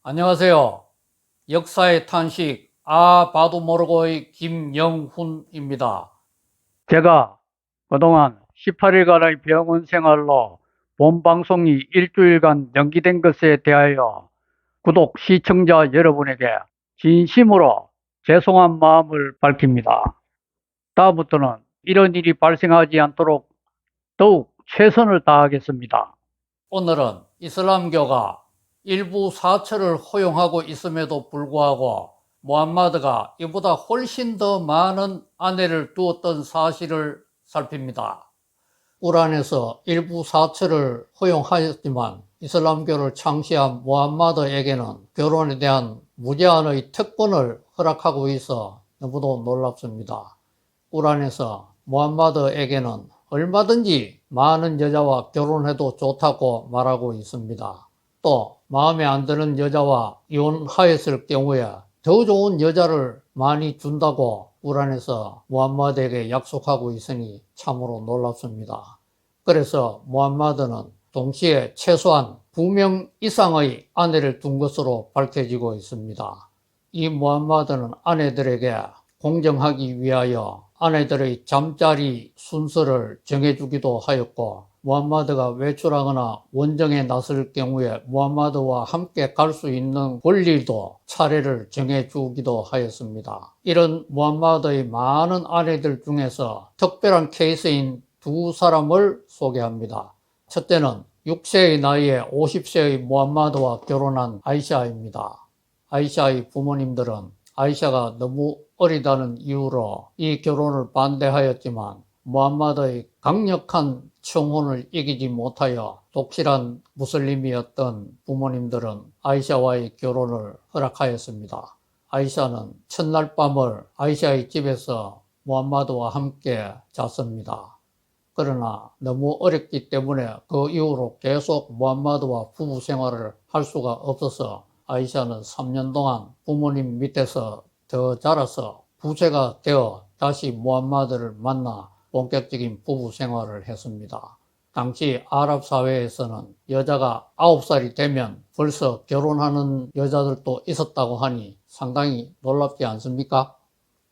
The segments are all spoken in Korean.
안녕하세요. 역사의 탄식, 봐도 모르고의 김영훈입니다. 제가 그동안 18일간의 병원 생활로 본 방송이 일주일간 연기된 것에 대하여 구독 시청자 여러분에게 진심으로 죄송한 마음을 밝힙니다. 다음부터는 이런 일이 발생하지 않도록 더욱 최선을 다하겠습니다. 오늘은 이슬람교가 일부 사찰을 허용하고 있음에도 불구하고 무함마드가 이보다 훨씬 더 많은 아내를 두었던 사실을 살핍니다. 꾸란에서 일부 사찰을 허용하였지만 이슬람교를 창시한 무함마드에게는 결혼에 대한 무제한의 특권을 허락하고 있어 너무도 놀랍습니다. 꾸란에서 무함마드에게는 얼마든지 많은 여자와 결혼해도 좋다고 말하고 있습니다. 또 마음에 안 드는 여자와 이혼하였을 경우에 더 좋은 여자를 많이 준다고 꾸란에서 무함마드에게 약속하고 있으니 참으로 놀랍습니다. 그래서 무함마드는 동시에 최소한 2명 이상의 아내를 둔 것으로 밝혀지고 있습니다. 이 무함마드는 아내들에게 공정하기 위하여 아내들의 잠자리 순서를 정해주기도 하였고, 무함마드가 외출하거나 원정에 나설 경우에 무함마드와 함께 갈 수 있는 권리도 차례를 정해주기도 하였습니다. 이런 무함마드의 많은 아내들 중에서 특별한 케이스인 두 사람을 소개합니다. 첫째는 6세의 나이에 50세의 무함마드와 결혼한 아이샤입니다. 아이샤의 부모님들은 아이샤가 너무 어리다는 이유로 이 결혼을 반대하였지만 무함마드의 강력한 청혼을 이기지 못하여 독실한 무슬림이었던 부모님들은 아이샤와의 결혼을 허락하였습니다. 아이샤는 첫날 밤을 아이샤의 집에서 무함마드와 함께 잤습니다. 그러나 너무 어렸기 때문에 그 이후로 계속 무함마드와 부부 생활을 할 수가 없어서 아이샤는 3년 동안 부모님 밑에서 더 자라서 부제가 되어 다시 무함마드를 만나 본격적인 부부 생활을 했습니다. 당시 아랍 사회에서는 여자가 9살이 되면 벌써 결혼하는 여자들도 있었다고 하니 상당히 놀랍지 않습니까?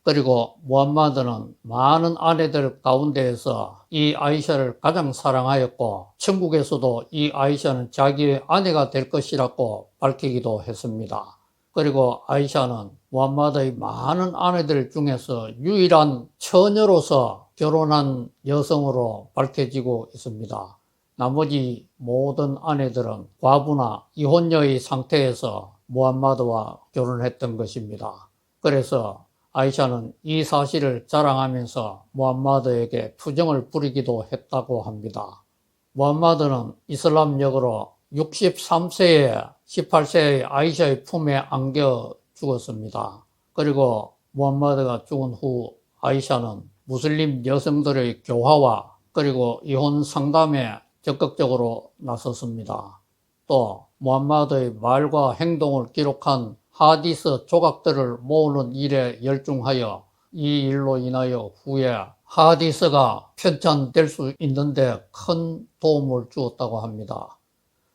그리고 무함마드는 많은 아내들 가운데에서 이 아이샤를 가장 사랑하였고 천국에서도 이 아이샤는 자기의 아내가 될 것이라고 밝히기도 했습니다. 그리고 아이샤는 무함마드의 많은 아내들 중에서 유일한 처녀로서 결혼한 여성으로 밝혀지고 있습니다. 나머지 모든 아내들은 과부나 이혼녀의 상태에서 무함마드와 결혼했던 것입니다. 그래서 아이샤는 이 사실을 자랑하면서 무함마드에게 투정을 부리기도 했다고 합니다. 무함마드는 이슬람력으로 63세에 18세의 아이샤의 품에 안겨 죽었습니다. 그리고 무함마드가 죽은 후 아이샤는 무슬림 여성들의 교화와 그리고 이혼 상담에 적극적으로 나섰습니다. 또 무함마드의 말과 행동을 기록한 하디스 조각들을 모으는 일에 열중하여 이 일로 인하여 후에 하디스가 편찬될 수 있는데 큰 도움을 주었다고 합니다.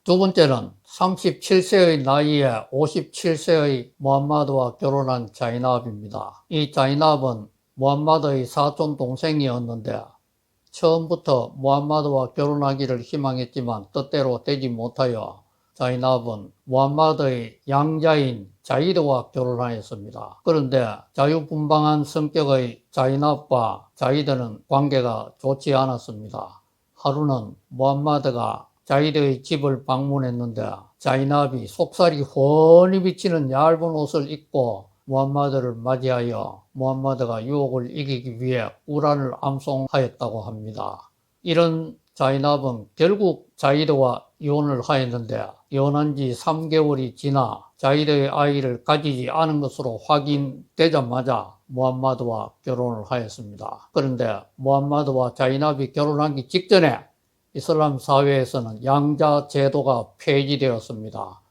두 번째는 37세의 나이에 57세의 무함마드와 결혼한 자이납입니다. 이 자이납은 무함마드의 사촌 동생이었는데 처음부터 무함마드와 결혼하기를 희망했지만 뜻대로 되지 못하여 자이납은 무함마드의 양자인 자이드와 결혼하였습니다. 그런데 자유분방한 성격의 자이납과 자이드는 관계가 좋지 않았습니다. 하루는 무함마드가 자이드의 집을 방문했는데 자이납이 속살이 훤히 비치는 얇은 옷을 입고 무함마드를 맞이하여 무함마드가 유혹을 이기기 위해 꾸란을 암송하였다고 합니다. 이런 자이납은 결국 자이드와 이혼을 하였는데 이혼한 지 3개월이 지나 자이드의 아이를 가지지 않은 것으로 확인되자마자 무함마드와 결혼을 하였습니다. 그런데 무함마드와 자이납이 결혼하기 직전에 이슬람 사회에서는 양자 제도가 폐지되었습니다.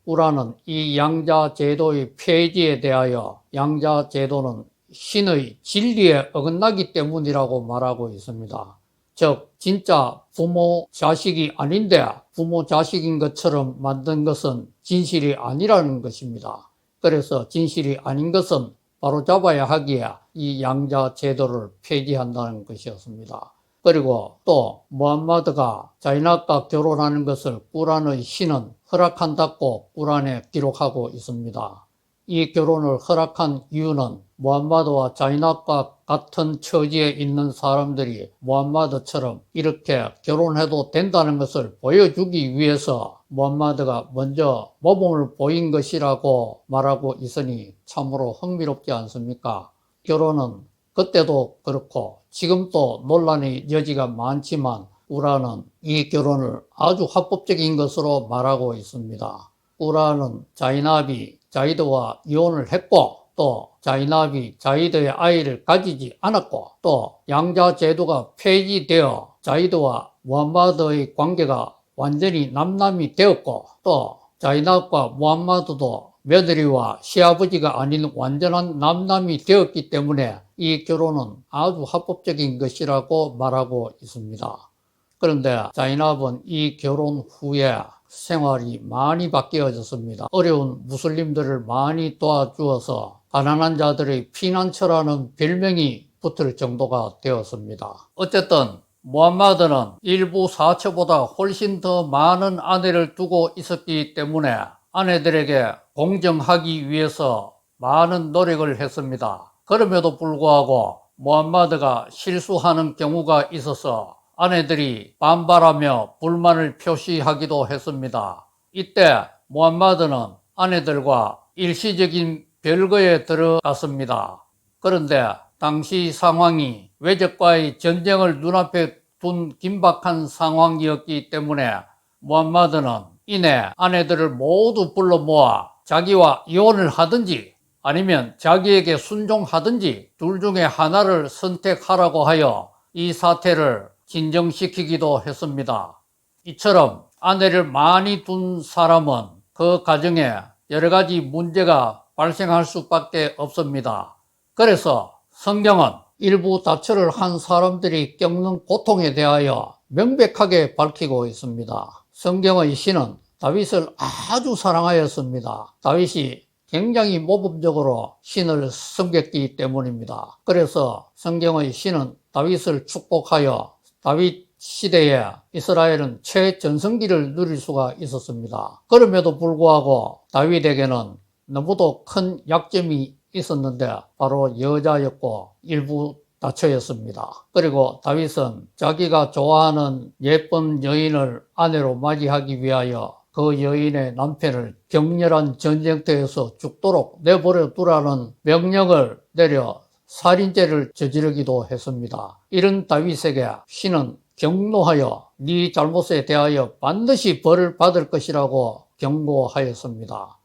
꾸란은 이 양자 제도의 폐지에 대하여 양자 제도는 신의 진리에 어긋나기 때문이라고 말하고 있습니다. 즉 진짜 부모 자식이 아닌데 부모 자식인 것처럼 만든 것은 진실이 아니라는 것입니다. 그래서 진실이 아닌 것은 바로잡아야 하기에 이 양자 제도를 폐지한다는 것이었습니다. 그리고 또 무함마드가 자이낙과 결혼하는 것을 꾸란의 신은 허락한다고 꾸란에 기록하고 있습니다. 이 결혼을 허락한 이유는 무함마드와 자이낙과 같은 처지에 있는 사람들이 무함마드처럼 이렇게 결혼해도 된다는 것을 보여주기 위해서 무함마드가 먼저 모범을 보인 것이라고 말하고 있으니 참으로 흥미롭지 않습니까? 결혼은 그때도 그렇고 지금도 논란의 여지가 많지만 꾸란은 이 결혼을 아주 합법적인 것으로 말하고 있습니다. 꾸란은 자이납이 자이드와 이혼을 했고 또 자이납이 자이드의 아이를 가지지 않았고 또 양자 제도가 폐지되어 자이드와 무함마드의 관계가 완전히 남남이 되었고 또 자이납과 무함마드도 며느리와 시아버지가 아닌 완전한 남남이 되었기 때문에 이 결혼은 아주 합법적인 것이라고 말하고 있습니다. 그런데 자이납은 이 결혼 후에 생활이 많이 바뀌어졌습니다. 어려운 무슬림들을 많이 도와주어서 가난한 자들의 피난처라는 별명이 붙을 정도가 되었습니다. 어쨌든 무함마드는 일부 사처보다 훨씬 더 많은 아내를 두고 있었기 때문에 아내들에게 공정하기 위해서 많은 노력을 했습니다. 그럼에도 불구하고 무함마드가 실수하는 경우가 있어서 아내들이 반발하며 불만을 표시하기도 했습니다. 이때 무함마드는 아내들과 일시적인 별거에 들어갔습니다. 그런데 당시 상황이 외적과의 전쟁을 눈앞에 둔 긴박한 상황이었기 때문에 무함마드는 이내 아내들을 모두 불러 모아 자기와 이혼을 하든지 아니면 자기에게 순종하든지 둘 중에 하나를 선택하라고 하여 이 사태를 진정시키기도 했습니다. 이처럼 아내를 많이 둔 사람은 그 가정에 여러 가지 문제가 발생할 수밖에 없습니다. 그래서 성경은 일부 다처를 한 사람들이 겪는 고통에 대하여 명백하게 밝히고 있습니다. 성경의 신은 다윗을 아주 사랑하였습니다. 다윗이 굉장히 모범적으로 신을 섬겼기 때문입니다. 그래서 성경의 신은 다윗을 축복하여 다윗 시대에 이스라엘은 최전성기를 누릴 수가 있었습니다. 그럼에도 불구하고 다윗에게는 너무도 큰 약점이 있었는데 바로 여자였고 일부 다처였습니다. 그리고 다윗은 자기가 좋아하는 예쁜 여인을 아내로 맞이하기 위하여 그 여인의 남편을 격렬한 전쟁터에서 죽도록 내버려 두라는 명령을 내려 살인죄를 저지르기도 했습니다. 이런 다윗에게 신은 경노하여 네 잘못에 대하여 반드시 벌을 받을 것이라고 경고하였습니다.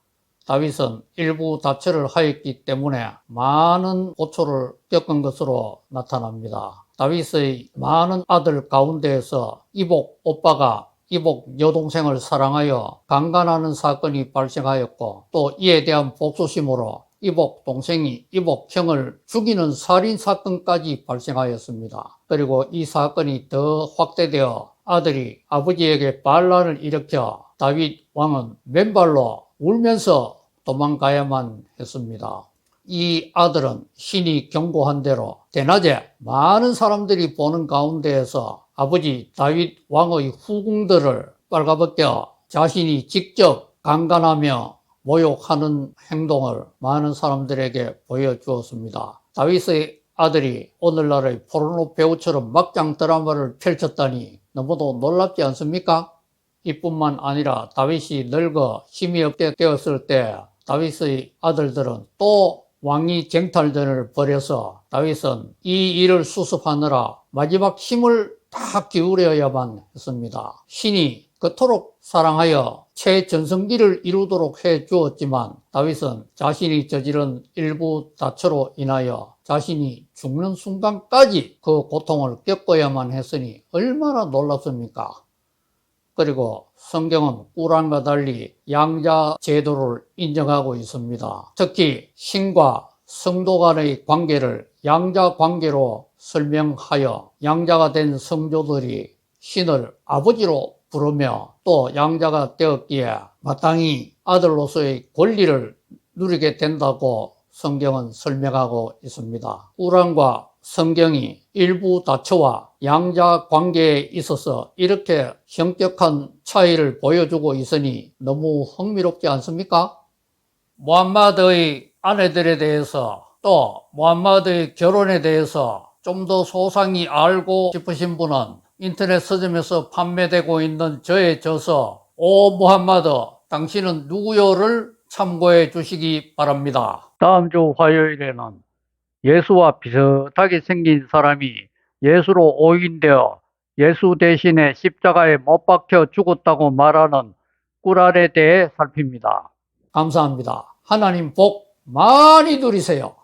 다윗은 일부 다처를 하였기 때문에 많은 고초를 겪은 것으로 나타납니다. 다윗의 많은 아들 가운데에서 이복 오빠가 이복 여동생을 사랑하여 강간하는 사건이 발생하였고 또 이에 대한 복수심으로 이복 동생이 이복 형을 죽이는 살인 사건까지 발생하였습니다. 그리고 이 사건이 더 확대되어 아들이 아버지에게 반란을 일으켜 다윗 왕은 맨발로 울면서 도망가야만 했습니다. 이 아들은 신이 경고한 대로 대낮에 많은 사람들이 보는 가운데에서 아버지 다윗 왕의 후궁들을 빨가벗겨 자신이 직접 강간하며 모욕하는 행동을 많은 사람들에게 보여주었습니다. 다윗의 아들이 오늘날의 포르노 배우처럼 막장 드라마를 펼쳤다니 너무도 놀랍지 않습니까? 이뿐만 아니라 다윗이 늙어 힘이 없게 되었을 때 다윗의 아들들은 또 왕위 쟁탈전을 벌여서 다윗은 이 일을 수습하느라 마지막 힘을 다 기울여야만 했습니다. 신이 그토록 사랑하여 최전성기를 이루도록 해 주었지만 다윗은 자신이 저지른 일부 다처로 인하여 자신이 죽는 순간까지 그 고통을 겪어야만 했으니 얼마나 놀랍습니까? 그리고 성경은 꾸란과 달리 양자 제도를 인정하고 있습니다. 특히 신과 성도 간의 관계를 양자 관계로 설명하여 양자가 된 성도들이 신을 아버지로 부르며 또 양자가 되었기에 마땅히 아들로서의 권리를 누리게 된다고 성경은 설명하고 있습니다. 꾸란과 성경이 일부 다처와 양자 관계에 있어서 이렇게 성격한 차이를 보여주고 있으니 너무 흥미롭지 않습니까? 무함마드의 아내들에 대해서 또 무함마드의 결혼에 대해서 좀 더 소상히 알고 싶으신 분은 인터넷 서점에서 판매되고 있는 저의 저서 오 무함마드 당신은 누구요를 참고해 주시기 바랍니다. 다음 주 화요일에는 예수와 비슷하게 생긴 사람이 예수로 오인되어 예수 대신에 십자가에 못 박혀 죽었다고 말하는 꾸란에 대해 살핍니다. 감사합니다. 하나님 복 많이 누리세요.